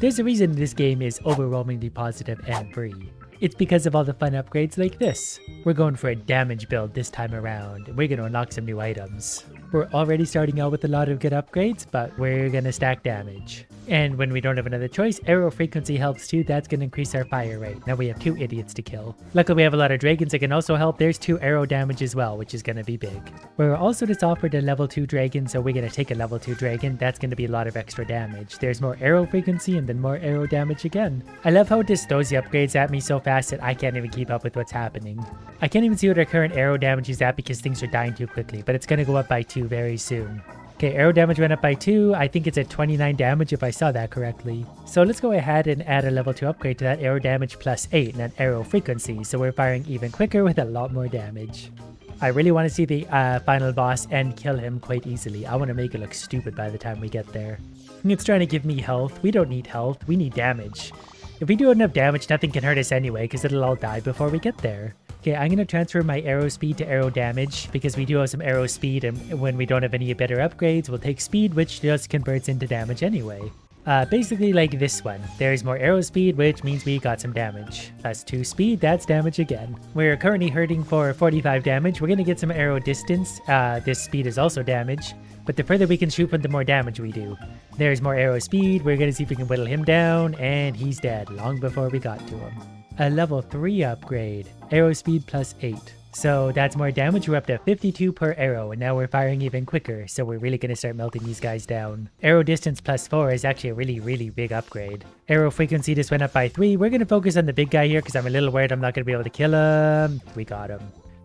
There's a reason this game is overwhelmingly positive and free. It's because of all the fun upgrades like this. We're going for a damage build this time around, and we're going to unlock some new items. We're already starting out with a lot of good upgrades, but we're going to stack damage. And when we don't have another choice, arrow frequency helps too. That's going to increase our fire rate. Now we have 2 idiots to kill. Luckily we have a lot of dragons that can also help. There's 2 arrow damage as well, which is going to be big. We're also just offered a level 2 dragon, so we're going to take a level 2 dragon. That's going to be a lot of extra damage. There's more arrow frequency and then more arrow damage again. I love how it just throws the upgrades at me so fast that I can't even keep up with what's happening. I can't even see what our current arrow damage is at because things are dying too quickly, but it's going to go up by 2 very soon. Okay, arrow damage went up by 2. I think it's at 29 damage if I saw that correctly. So let's go ahead and add a level 2 upgrade to that, arrow damage plus 8 and an arrow frequency, so we're firing even quicker with a lot more damage. I really want to see the final boss and kill him quite easily. I want to make it look stupid by the time we get there. It's trying to give me health. We don't need health, we need damage. If we do enough damage, nothing can hurt us anyway because it'll all die before we get there. Okay, I'm going to transfer my arrow speed to arrow damage because we do have some arrow speed, and when we don't have any better upgrades, we'll take speed, which just converts into damage anyway. Basically like this one. There's more arrow speed, which means we got some damage. Plus 2 speed, that's damage again. We're currently hurting for 45 damage. We're going to get some arrow distance. This speed is also damage, but the further we can shoot, the more damage we do. There's more arrow speed. We're going to see if we can whittle him down, and he's dead long before we got to him. A level 3 upgrade, arrow speed plus 8. So that's more damage. We're up to 52 per arrow, and now we're firing even quicker, so we're really going to start melting these guys down. Arrow distance plus 4 is actually a really big upgrade. Arrow frequency just went up by 3. We're going to focus on the big guy here because I'm a little worried I'm not going to be able to kill him. We got him.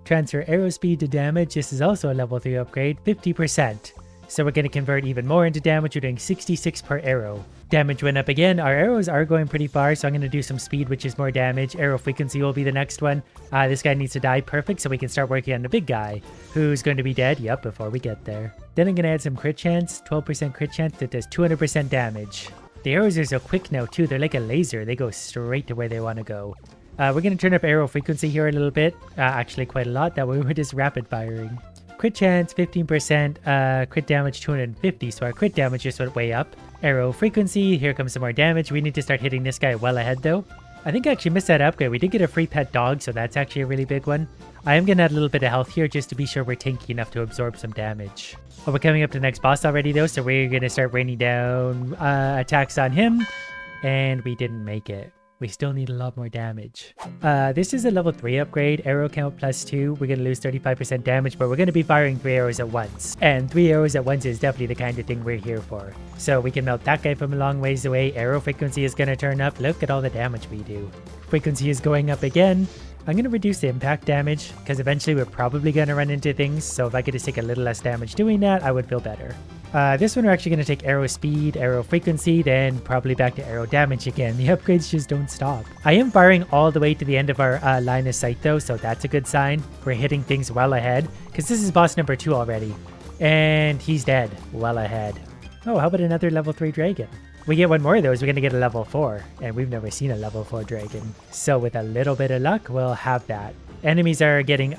Transfer arrow speed to damage. This is also a level 3 upgrade, 50%. So we're going to convert even more into damage. We're doing 66 per arrow. Damage went up again. Our arrows are going pretty far, so I'm going to do some speed, which is more damage. Arrow frequency will be the next one. This guy needs to die perfect, so we can start working on the big guy, who's going to be dead, yep, before we get there. Then I'm going to add some crit chance, 12% crit chance that does 200% damage. The arrows are so quick now, too. They're like a laser. They go straight to where they want to go. We're going to turn up arrow frequency here a little bit. Actually, quite a lot. That way we're just rapid firing. Crit chance 15%, crit damage 250, so our crit damage just went way up. Arrow frequency, here comes some more damage. We need to start hitting this guy well ahead though. I think I actually missed that upgrade. We did get a free pet dog, so that's actually a really big one. I am going to add a little bit of health here just to be sure we're tanky enough to absorb some damage. Well, we're coming up to the next boss already though, so we're going to start raining down attacks on him. And we didn't make it. We still need a lot more damage. This is a level 3 upgrade, arrow count plus 2. We're going to lose 35% damage, but we're going to be firing 3 arrows at once. And 3 arrows at once is definitely the kind of thing we're here for. So we can melt that guy from a long ways away. Arrow frequency is going to turn up. Look at all the damage we do. Frequency is going up again. I'm going to reduce the impact damage because eventually we're probably going to run into things. So if I could just take a little less damage doing that, I would feel better. This one we're actually going to take arrow speed, arrow frequency, then probably back to arrow damage again. The upgrades just don't stop. I am firing all the way to the end of our line of sight though, so that's a good sign. We're hitting things well ahead because this is boss number 2 already. And he's dead. Well ahead. Oh, how about another level 3 dragon? We get one more of those, we're going to get a level 4. And we've never seen a level 4 dragon. So with a little bit of luck, we'll have that. Enemies are getting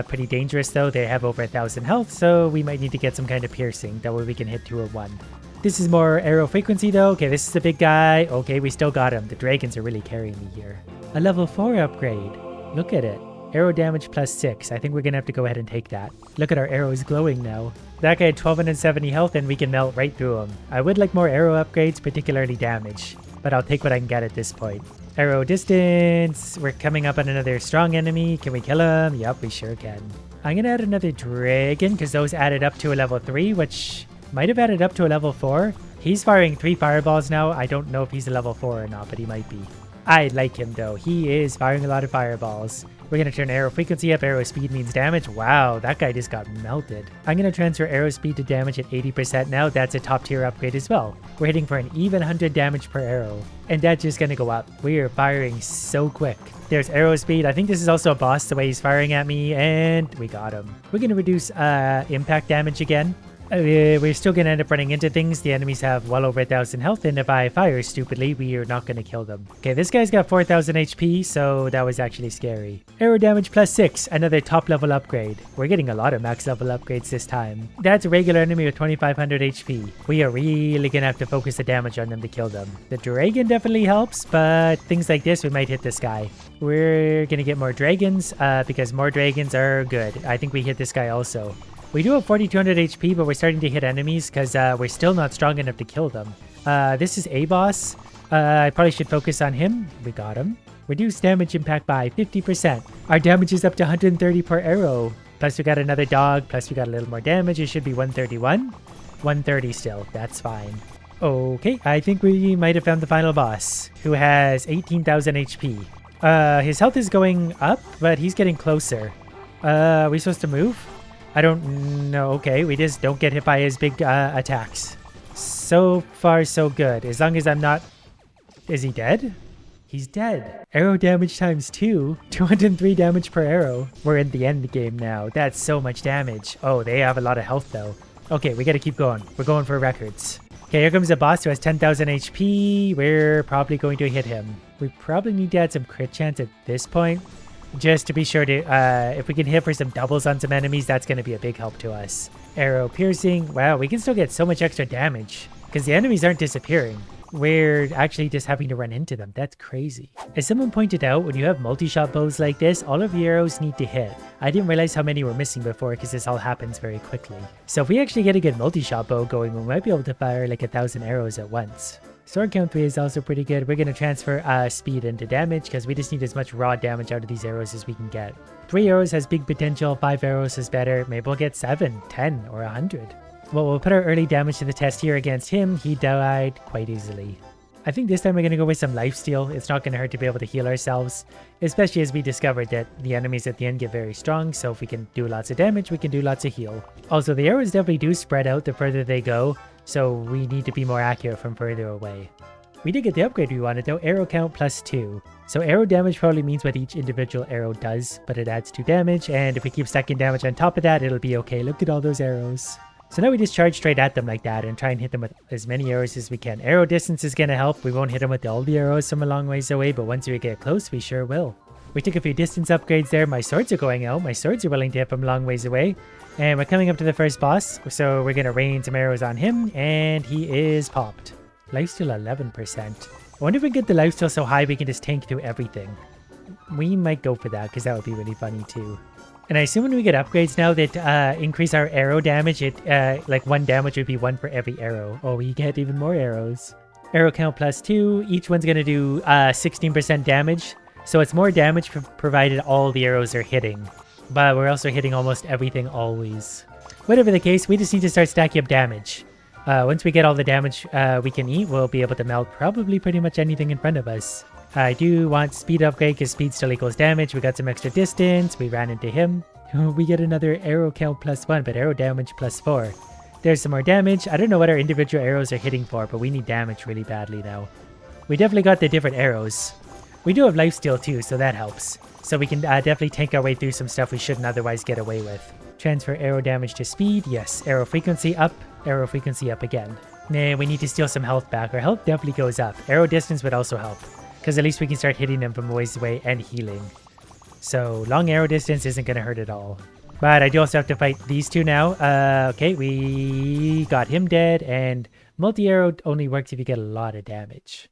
pretty dangerous though. They have over 1,000 health, so we might need to get some kind of piercing. That way we can hit 2 or 1. This is more arrow frequency though. Okay, this is a big guy. Okay, we still got him. The dragons are really carrying me here. A level 4 upgrade. Look at it. Arrow damage plus 6. I think we're going to have to go ahead and take that. Look at our arrows glowing now. That guy had 1270 health and we can melt right through him. I would like more arrow upgrades, particularly damage. But I'll take what I can get at this point. Arrow distance. We're coming up on another strong enemy. Can we kill him? Yup, we sure can. I'm going to add another dragon because those added up to a level 3, which might have added up to a level 4. He's firing 3 fireballs now. I don't know if he's a level 4 or not, but he might be. I like him though. He is firing a lot of fireballs. We're going to turn arrow frequency up. Arrow speed means damage. Wow, that guy just got melted. I'm going to transfer arrow speed to damage at 80% now. That's a top tier upgrade as well. We're hitting for an even 100 damage per arrow. And that's just going to go up. We are firing so quick. There's arrow speed. I think this is also a boss the way he's firing at me. And we got him. We're going to reduce impact damage again. We're still going to end up running into things. The enemies have well over 1,000 health, and if I fire stupidly, we are not going to kill them. Okay, this guy's got 4,000 HP, so that was actually scary. Arrow damage plus 6, another top level upgrade. We're getting a lot of max level upgrades this time. That's a regular enemy with 2,500 HP. We are really going to have to focus the damage on them to kill them. The dragon definitely helps, but things like this, we might hit this guy. We're going to get more dragons because more dragons are good. I think we hit this guy also. We do have 4,200 HP, but we're starting to hit enemies because we're still not strong enough to kill them. This is a boss. I probably should focus on him. We got him. Reduce damage impact by 50%. Our damage is up to 130 per arrow. Plus we got another dog, plus we got a little more damage. It should be 131. 130 still. That's fine. Okay, I think we might have found the final boss, who has 18,000 HP. His health is going up, but he's getting closer. Are we supposed to move? I don't know. Okay, we just don't get hit by his big attacks. So far, so good. As long as I'm not... Is he dead? He's dead. Arrow damage times 2. 203 damage per arrow. We're in the end game now. That's so much damage. Oh, they have a lot of health though. Okay, we gotta keep going. We're going for records. Okay, here comes a boss who has 10,000 HP. We're probably going to hit him. We probably need to add some crit chance at this point. Just to be sure to, if we can hit for some doubles on some enemies, that's going to be a big help to us. Arrow piercing. Wow, we can still get so much extra damage because the enemies aren't disappearing. We're actually just having to run into them. That's crazy. As someone pointed out, when you have multi-shot bows like this, all of your arrows need to hit. I didn't realize how many were missing before because this all happens very quickly. So if we actually get a good multi-shot bow going, we might be able to fire like 1,000 arrows at once. Sword count 3 is also pretty good. We're going to transfer speed into damage because we just need as much raw damage out of these arrows as we can get. 3 arrows has big potential, 5 arrows is better. Maybe we'll get 7, 10, or 100. Well, we'll put our early damage to the test here against him. He died quite easily. I think this time we're going to go with some lifesteal. It's not going to hurt to be able to heal ourselves, especially as we discovered that the enemies at the end get very strong. So if we can do lots of damage, we can do lots of heal. Also, the arrows definitely do spread out the further they go. So we need to be more accurate from further away. We did get the upgrade we wanted though, arrow count plus 2. So arrow damage probably means what each individual arrow does, but it adds 2 damage, and if we keep stacking damage on top of that, it'll be okay. Look at all those arrows. So now we just charge straight at them like that and try and hit them with as many arrows as we can. Arrow distance is going to help. We won't hit them with all the arrows from a long ways away, but once we get close, we sure will. We took a few distance upgrades there. My swords are going out. My swords are willing to hit from a long ways away. And we're coming up to the first boss, so we're going to rain some arrows on him, and he is popped. Lifesteal 11%. I wonder if we can get the lifesteal so high we can just tank through everything. We might go for that, because that would be really funny too. And I assume when we get upgrades now that increase our arrow damage, like 1 damage would be 1 for every arrow. Oh, we get even more arrows. Arrow count plus 2. Each one's going to do 16% damage. So it's more damage provided all the arrows are hitting. But we're also hitting almost everything always. Whatever the case, we just need to start stacking up damage. Once we get all the damage we can eat, we'll be able to melt probably pretty much anything in front of us. I do want speed upgrade because speed still equals damage. We got some extra distance. We ran into him. We get another arrow count plus 1, but arrow damage plus 4. There's some more damage. I don't know what our individual arrows are hitting for, but we need damage really badly now. We definitely got the different arrows. We do have lifesteal too, so that helps. So we can definitely tank our way through some stuff we shouldn't otherwise get away with. Transfer arrow damage to speed. Yes. Arrow frequency up again. Nah, we need to steal some health back. Our health definitely goes up. Arrow distance would also help, because at least we can start hitting them from ways away and healing. So long arrow distance isn't going to hurt at all. But I do also have to fight these two now. Okay, we got him dead, and multi-arrow only works if you get a lot of damage.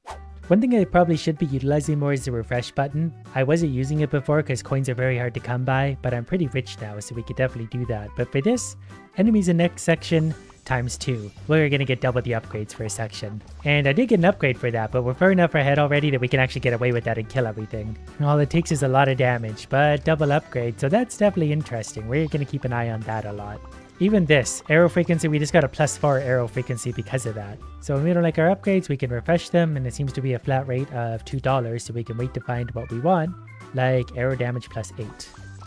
One thing I probably should be utilizing more is the refresh button. I wasn't using it before because coins are very hard to come by, but I'm pretty rich now, so we could definitely do that. But for this, enemies in next section times 2. We're going to get double the upgrades for a section. And I did get an upgrade for that, but we're far enough ahead already that we can actually get away with that and kill everything. And all it takes is a lot of damage, but double upgrade, so that's definitely interesting. We're going to keep an eye on that a lot. Even this, arrow frequency, we just got a plus 4 arrow frequency because of that. So when we don't like our upgrades, we can refresh them, and it seems to be a flat rate of $2, so we can wait to find what we want, like arrow damage plus 8.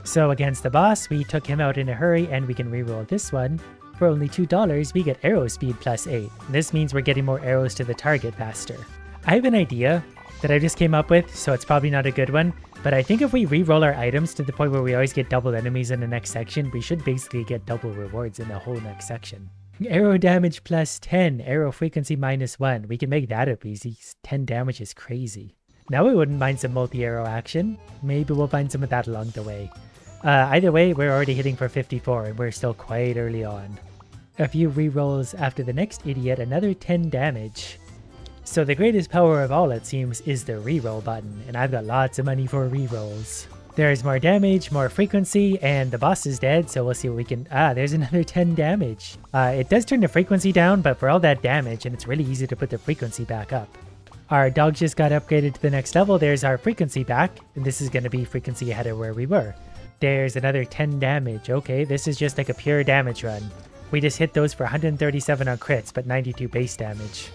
So against the boss, we took him out in a hurry, and we can reroll this one. For only $2, we get arrow speed plus 8. This means we're getting more arrows to the target faster. I have an idea that I just came up with, so it's probably not a good one, but I think if we re-roll our items to the point where we always get double enemies in the next section, we should basically get double rewards in the whole next section. Arrow damage plus 10, arrow frequency minus 1. We can make that up easy. 10 damage is crazy. Now we wouldn't mind some multi-arrow action. Maybe we'll find some of that along the way. Either way, we're already hitting for 54 and we're still quite early on. A few rerolls after the next idiot, another 10 damage. So the greatest power of all, it seems, is the reroll button, and I've got lots of money for rerolls. There's more damage, more frequency, and the boss is dead, so we'll see what we can... there's another 10 damage. It does turn the frequency down, but for all that damage, and it's really easy to put the frequency back up. Our dog just got upgraded to the next level. There's our frequency back, and this is going to be frequency ahead of where we were. There's another 10 damage. Okay, this is just like a pure damage run. We just hit those for 137 on crits, but 92 base damage.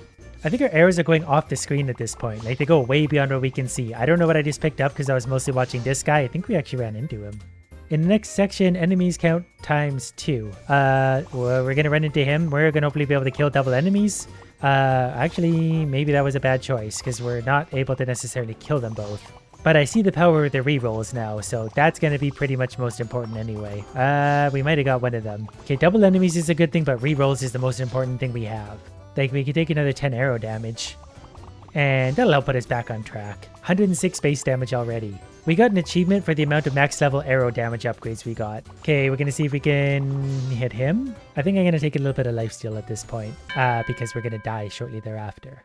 I think our arrows are going off the screen at this point. Like, they go way beyond what we can see. I don't know what I just picked up because I was mostly watching this guy. I think we actually ran into him. In the next section, enemies count times 2. Well, we're going to run into him. We're going to hopefully be able to kill double enemies. Actually, maybe that was a bad choice because we're not able to necessarily kill them both. But I see the power of the rerolls now, so that's going to be pretty much most important anyway. We might have got one of them. Okay, double enemies is a good thing, but rerolls is the most important thing we have. Like, we could take another 10 arrow damage. And that'll help put us back on track. 106 base damage already. We got an achievement for the amount of max level arrow damage upgrades we got. Okay, we're going to see if we can hit him. I think I'm going to take a little bit of lifesteal at this point, because we're going to die shortly thereafter.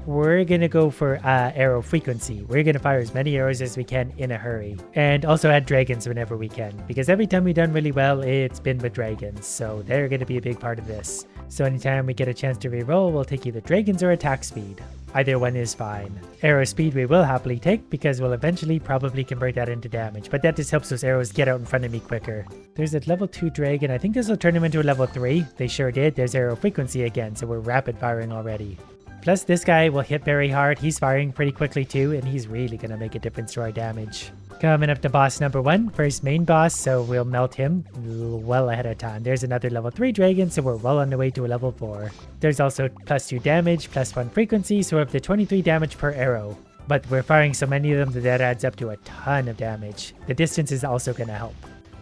We're going to go for arrow frequency. We're going to fire as many arrows as we can in a hurry. And also add dragons whenever we can. Because every time we've done really well, it's been with dragons. So they're going to be a big part of this. So anytime we get a chance to reroll, we'll take either dragons or attack speed. Either one is fine. Arrow speed we will happily take because we'll eventually probably convert that into damage. But that just helps those arrows get out in front of me quicker. There's a level 2 dragon. I think this will turn him into a level 3. They sure did. There's arrow frequency again. So we're rapid firing already. Plus, this guy will hit very hard. He's firing pretty quickly too, and he's really going to make a difference to our damage. Coming up to boss number 1, first main boss, so we'll melt him well ahead of time. There's another level 3 dragon, so we're well on the way to a level 4. There's also plus 2 damage, plus 1 frequency, so we're up to 23 damage per arrow. But we're firing so many of them that adds up to a ton of damage. The distance is also going to help.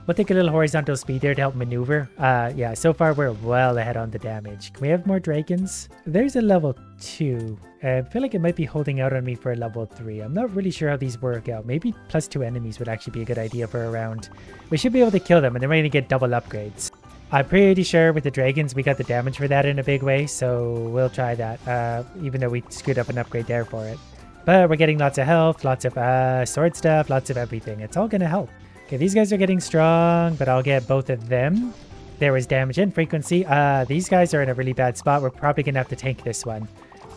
We'll take a little horizontal speed there to help maneuver. Yeah, so far we're well ahead on the damage. Can we have more dragons? There's a level 2. I feel like it might be holding out on me for a level 3. I'm not really sure how these work out. Maybe plus 2 enemies would actually be a good idea for a round. We should be able to kill them and then we're going to get double upgrades. I'm pretty sure with the dragons we got the damage for that in a big way, so we'll try that, even though we screwed up an upgrade there for it. But we're getting lots of health, lots of sword stuff, lots of everything. It's all going to help. Okay, these guys are getting strong, but I'll get both of them. There was damage and frequency. These guys are in a really bad spot. We're probably going to have to tank this one.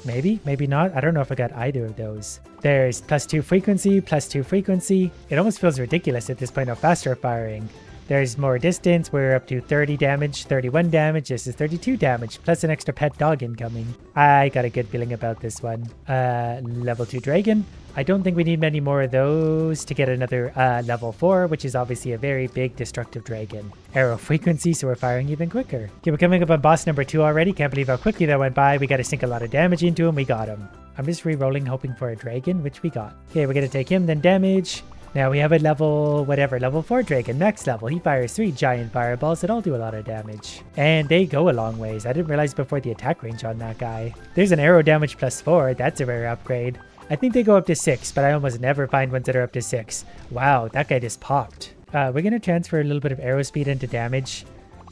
Maybe, maybe not. I don't know if I got either of those. There's plus 2 frequency, plus 2 frequency. It almost feels ridiculous at this point how fast we're firing. There's more distance. We're up to 30 damage, 31 damage. This is 32 damage, plus an extra pet dog incoming. I got a good feeling about this one. Level 2 dragon. I don't think we need many more of those to get another level 4, which is obviously a very big destructive dragon. Arrow frequency, so we're firing even quicker. Okay, we're coming up on boss number 2 already. Can't believe how quickly that went by. We got to sink a lot of damage into him. We got him. I'm just re-rolling, hoping for a dragon, which we got. Okay, we're going to take him, then damage. Now we have a level, level 4 dragon, max level. He fires 3 giant fireballs that all do a lot of damage. And they go a long ways. I didn't realize before the attack range on that guy. There's an arrow damage plus 4. That's a rare upgrade. I think they go up to 6, but I almost never find ones that are up to 6. Wow, that guy just popped. We're going to transfer a little bit of arrow speed into damage.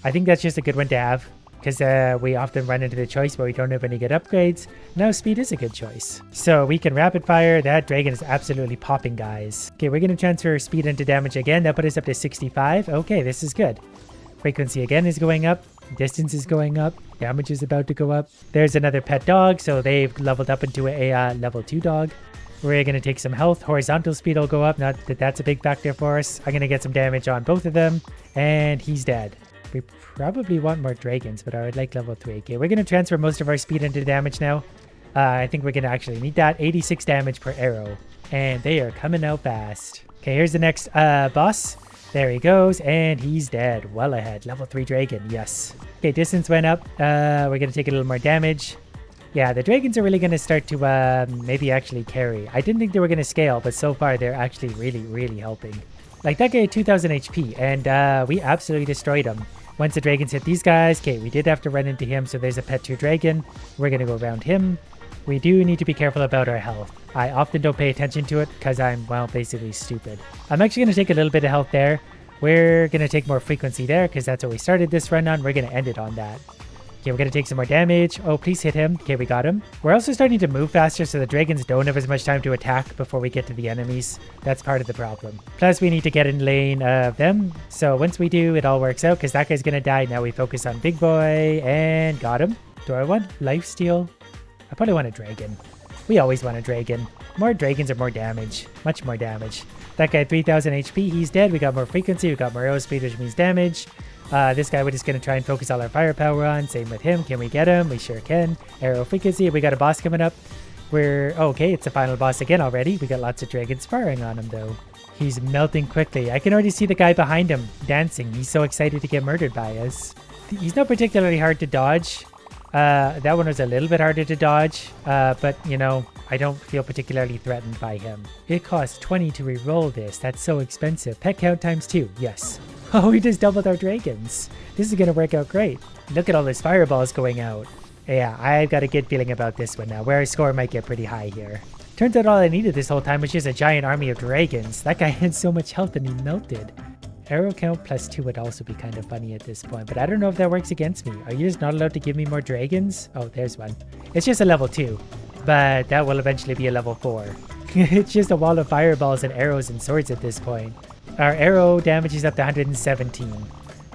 I think that's just a good one to have, because we often run into the choice where we don't have any good upgrades. Now speed is a good choice. So we can rapid fire. That dragon is absolutely popping, guys. Okay, we're going to transfer speed into damage again. That put us up to 65. Okay, this is good. Frequency again is going up. Distance is going up. Damage is about to go up. There's another pet dog, so they've leveled up into a level 2 dog. We're going to take some health. Horizontal speed will go up. Not that that's a big factor for us. I'm going to get some damage on both of them. And he's dead. We probably want more dragons, but I would like level 3. Okay, we're going to transfer most of our speed into damage now. I think we're going to actually need that. 86 damage per arrow. And they are coming out fast. Okay, here's the next boss. There he goes, and he's dead. Well ahead. Level 3 dragon, yes. Okay, distance went up. We're going to take a little more damage. Yeah, the dragons are really going to start to maybe actually carry. I didn't think they were going to scale, but so far they're actually really, really helping. Like, that guy had 2,000 HP, and we absolutely destroyed him. Once the dragons hit these guys, okay, we did have to run into him, so there's a pet 2 dragon. We're going to go around him. We do need to be careful about our health. I often don't pay attention to it because I'm, well, basically stupid. I'm actually going to take a little bit of health there. We're going to take more frequency there because that's what we started this run on. We're going to end it on that. Okay, we're going to take some more damage. Oh, please hit him. Okay, we got him. We're also starting to move faster so the dragons don't have as much time to attack before we get to the enemies. That's part of the problem. Plus, we need to get in lane of them. So once we do, it all works out because that guy's going to die. Now we focus on Big Boy and got him. Do I want lifesteal? I probably want a dragon. We always want a dragon. More dragons are more damage. Much more damage. That guy, 3000 HP. He's dead. We got more frequency. We got more arrow speed, which means damage. This guy, we're just going to try and focus all our firepower on. Same with him. Can we get him? We sure can. Arrow frequency. We got a boss coming up. Okay, it's the final boss again already. We got lots of dragons firing on him, though. He's melting quickly. I can already see the guy behind him dancing. He's so excited to get murdered by us. He's not particularly hard to dodge. That one was a little bit harder to dodge, but, you know, I don't feel particularly threatened by him. It costs 20 to reroll this. That's so expensive. Pet count times 2. Yes. Oh, we just doubled our dragons. This is going to work out great. Look at all those fireballs going out. Yeah, I've got a good feeling about this one now, where our score might get pretty high here. Turns out all I needed this whole time was just a giant army of dragons. That guy had so much health and he melted. Arrow count plus 2 would also be kind of funny at this point, but I don't know if that works against me. Are you just not allowed to give me more dragons? Oh, there's one. It's just a level 2, but that will eventually be a level 4. It's just a wall of fireballs and arrows and swords at this point. Our arrow damage is up to 117.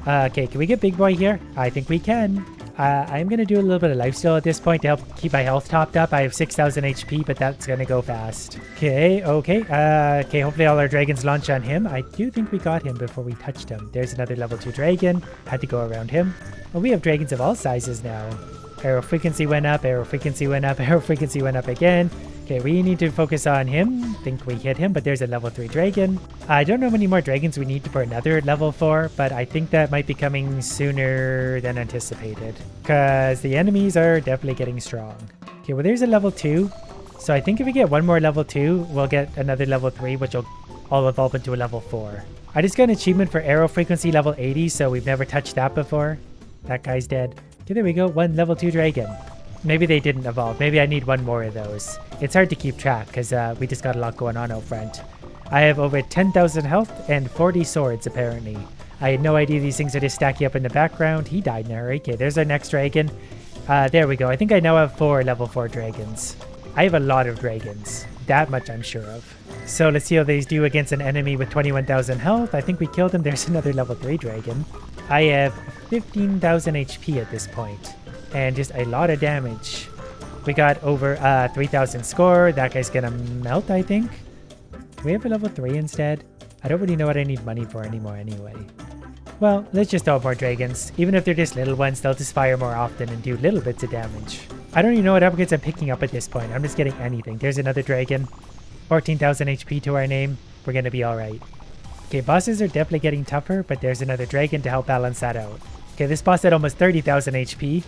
Okay, can we get Big Boy here? I think we can. I'm going to do a little bit of lifesteal at this point to help keep my health topped up. I have 6,000 HP, but that's going to go fast. Okay. Hopefully all our dragons launch on him. I do think we got him before we touched him. There's another level 2 dragon. Had to go around him. Well, we have dragons of all sizes now. Arrow frequency went up, arrow frequency went up, arrow frequency went up again. Okay, we need to focus on him. Think we hit him, but there's a level 3 dragon. I don't know how many more dragons we need for another level 4, but I think that might be coming sooner than anticipated. Because the enemies are definitely getting strong. Okay, well there's a level 2. So I think if we get one more level 2, we'll get another level 3, which will all evolve into a level 4. I just got an achievement for arrow frequency level 80, so we've never touched that before. That guy's dead. Okay, there we go. One level 2 dragon. Maybe they didn't evolve. Maybe I need one more of those. It's hard to keep track because we just got a lot going on out front. I have over 10,000 health and 40 swords apparently. I had no idea these things are just stacking up in the background. He died in a hurry. Okay, there's our next dragon. There we go. I think I now have 4 level 4 dragons. I have a lot of dragons. That much I'm sure of. So let's see how these do against an enemy with 21,000 health. I think we killed him. There's another level 3 dragon. I have 15,000 HP at this point. And just a lot of damage. We got over 3,000 score. That guy's gonna melt, I think. Do we have a level 3 instead? I don't really know what I need money for anymore anyway. Well, let's just throw more dragons. Even if they're just little ones, they'll just fire more often and do little bits of damage. I don't even know what upgrades I'm picking up at this point. I'm just getting anything. There's another dragon. 14,000 HP to our name. We're gonna be alright. Okay, bosses are definitely getting tougher, but there's another dragon to help balance that out. Okay, this boss had almost 30,000 HP.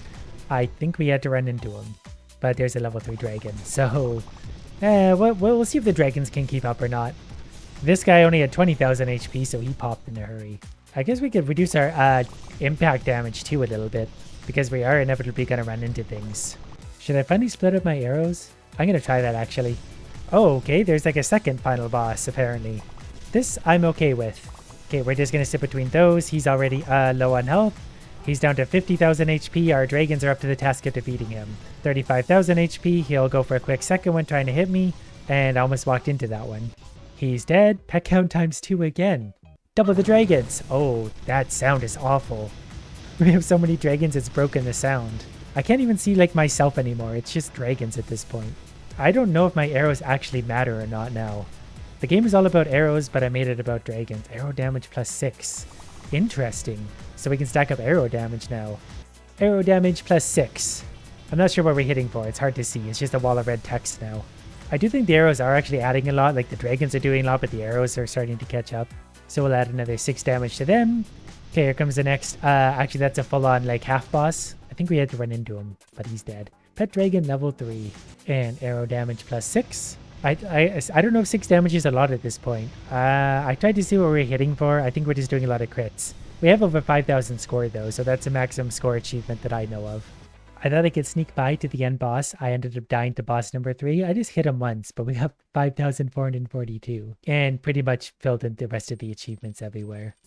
I think we had to run into him. But there's a level 3 dragon. So, we'll see if the dragons can keep up or not. This guy only had 20,000 HP, so he popped in a hurry. I guess we could reduce our impact damage too a little bit, because we are inevitably going to run into things. Should I finally split up my arrows? I'm going to try that actually. Oh, okay, there's like a second final boss apparently. This I'm okay with. Okay, we're just going to sit between those. He's already low on health. He's down to 50,000 HP. Our dragons are up to the task of defeating him. 35,000 HP. He'll go for a quick second one trying to hit me. And I almost walked into that one. He's dead. Pet count times 2 again. Double the dragons. Oh, that sound is awful. We have so many dragons it's broken the sound. I can't even see like myself anymore. It's just dragons at this point. I don't know if my arrows actually matter or not now. The game is all about arrows, but I made it about dragons. Arrow damage plus 6. Interesting. So we can stack up arrow damage now. Arrow damage plus 6. I'm not sure what we're hitting for. It's hard to see. It's just a wall of red text now. I do think the arrows are actually adding a lot. Like the dragons are doing a lot, but the arrows are starting to catch up. So we'll add another 6 damage to them. Okay, here comes the next. Actually, that's a full-on like half boss. I think we had to run into him, but he's dead. Pet dragon level 3. And arrow damage plus 6. I don't know if 6 damage is a lot at this point. I tried to see what we're hitting for. I think we're just doing a lot of crits. We have over 5,000 score though, so that's a maximum score achievement that I know of. I thought I could sneak by to the end boss. I ended up dying to boss number 3. I just hit him once, but we got 5,442 and pretty much filled in the rest of the achievements everywhere.